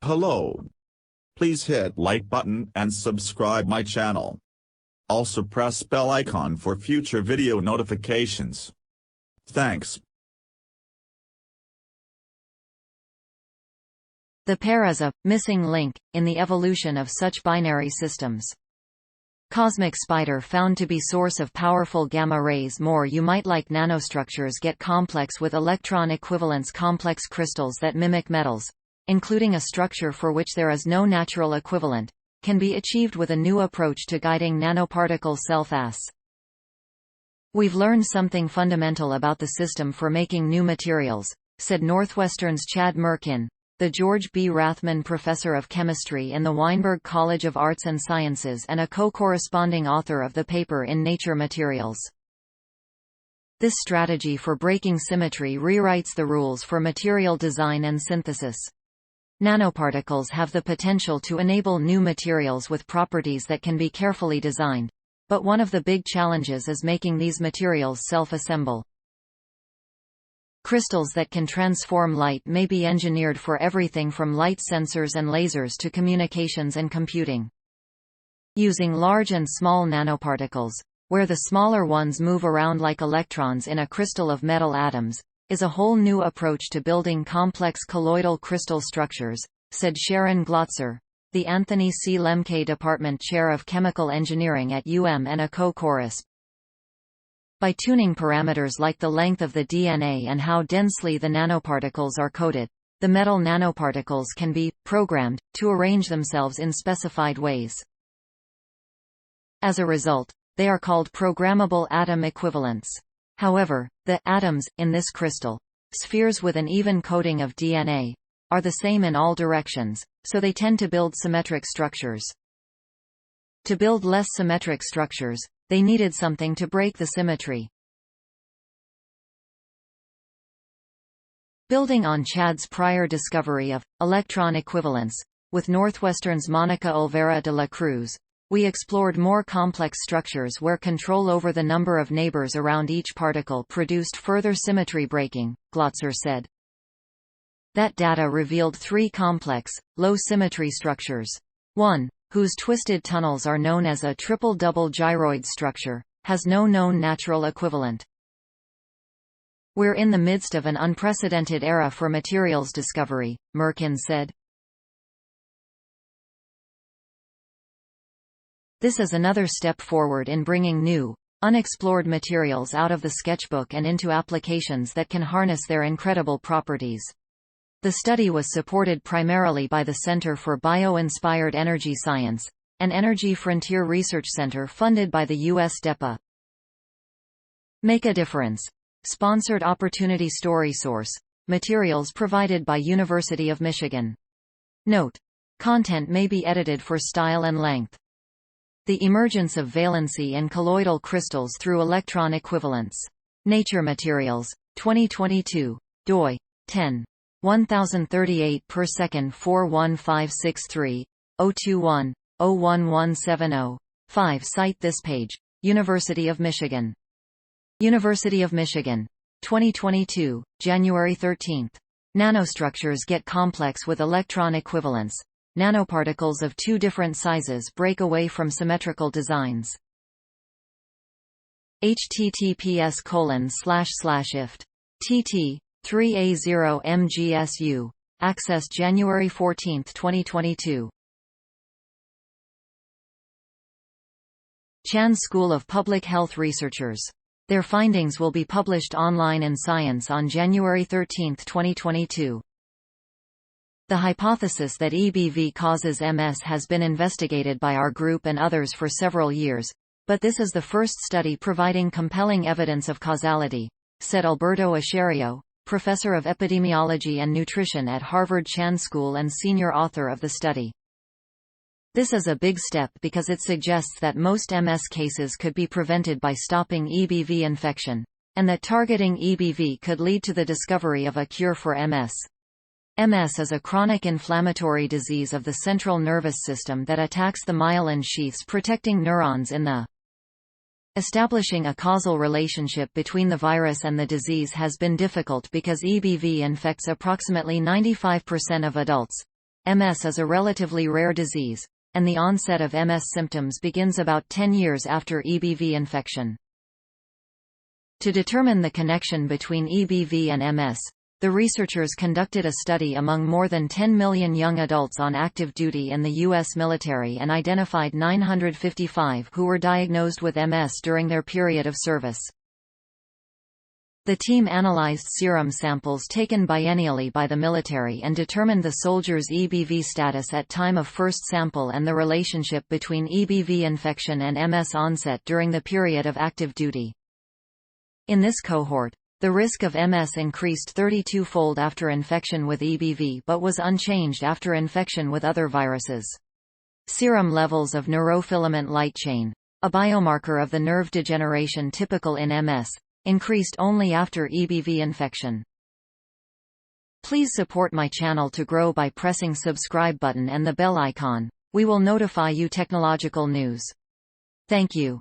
Hello. Please hit like button and subscribe my channel. Also press bell icon for future video notifications. Thanks. The pair is a missing link in the evolution of such binary systems. Cosmic spider found to be source of powerful gamma rays. More you might like nanostructures get complex with electron equivalence. Complex crystals that mimic metals, including a structure for which there is no natural equivalent, can be achieved with a new approach to guiding nanoparticle self-as. We've learned something fundamental about the system for making new materials, said Northwestern's Chad Mirkin, the George B. Rathmann Professor of Chemistry in the Weinberg College of Arts and Sciences and a co-corresponding author of the paper in Nature Materials. This strategy for breaking symmetry rewrites the rules for material design and synthesis. Nanoparticles have the potential to enable new materials with properties that can be carefully designed, but one of the big challenges is making these materials self-assemble. Crystals that can transform light may be engineered for everything from light sensors and lasers to communications and computing. Using large and small nanoparticles, where the smaller ones move around like electrons in a crystal of metal atoms, is a whole new approach to building complex colloidal crystal structures, said Sharon Glotzer, the Anthony C. Lembke Department Chair of Chemical Engineering at and a co-corresp. By tuning parameters like the length of the DNA and how densely the nanoparticles are coated, the metal nanoparticles can be programmed to arrange themselves in specified ways. As a result, they are called programmable atom equivalents. However, the atoms in this crystal, spheres with an even coating of DNA, are the same in all directions, so they tend to build symmetric structures. To build less symmetric structures, they needed something to break the symmetry. Building on Chad's prior discovery of electron equivalence, with Northwestern's Monica Olvera de la Cruz, we explored more complex structures where control over the number of neighbors around each particle produced further symmetry breaking, Glotzer said. That data revealed three complex, low-symmetry structures. One, whose twisted tunnels are known as a triple double-gyroid structure, has no known natural equivalent. We're in the midst of an unprecedented era for materials discovery, Mirkin said. This is another step forward in bringing new, unexplored materials out of the sketchbook and into applications that can harness their incredible properties. The study was supported primarily by the Center for Bio-Inspired Energy Science, an Energy Frontier Research Center funded by the U.S. DEPA. Make a difference. Sponsored opportunity story source. Materials provided by University of Michigan. Note: content may be edited for style and length. The emergence of valency and colloidal crystals through electron equivalence. Nature Materials, 2022. doi. 10. 1038 per second 41563, 021, 01170. 5. Cite this page. University of Michigan. University of Michigan. 2022, January 13. Nanostructures get complex with electron equivalence. Nanoparticles of two different sizes break away from symmetrical designs. https://ift. tt. 3A0 MGSU. Access January 14, 2022. Chan School of Public Health researchers. Their findings will be published online in Science on January 13, 2022. The hypothesis that EBV causes MS has been investigated by our group and others for several years, but this is the first study providing compelling evidence of causality, said Alberto Ascherio, Professor of Epidemiology and Nutrition at Harvard Chan School and senior author of the study. This is a big step because it suggests that most MS cases could be prevented by stopping EBV infection, and that targeting EBV could lead to the discovery of a cure for MS. MS is a chronic inflammatory disease of the central nervous system that attacks the myelin sheaths protecting neurons in the Establishing a causal relationship between the virus and the disease has been difficult because EBV infects approximately 95% of adults. MS is a relatively rare disease, and the onset of MS symptoms begins about 10 years after EBV infection. To determine the connection between EBV and MS, the researchers conducted a study among more than 10 million young adults on active duty in the U.S. military and identified 955 who were diagnosed with MS during their period of service. The team analyzed serum samples taken biennially by the military and determined the soldiers' EBV status at time of first sample and the relationship between EBV infection and MS onset during the period of active duty. In this cohort, the risk of MS increased 32-fold after infection with EBV but was unchanged after infection with other viruses. Serum levels of neurofilament light chain, a biomarker of the nerve degeneration typical in MS, increased only after EBV infection. Please support my channel to grow by pressing subscribe button and the bell icon. We will notify you technological news. Thank you.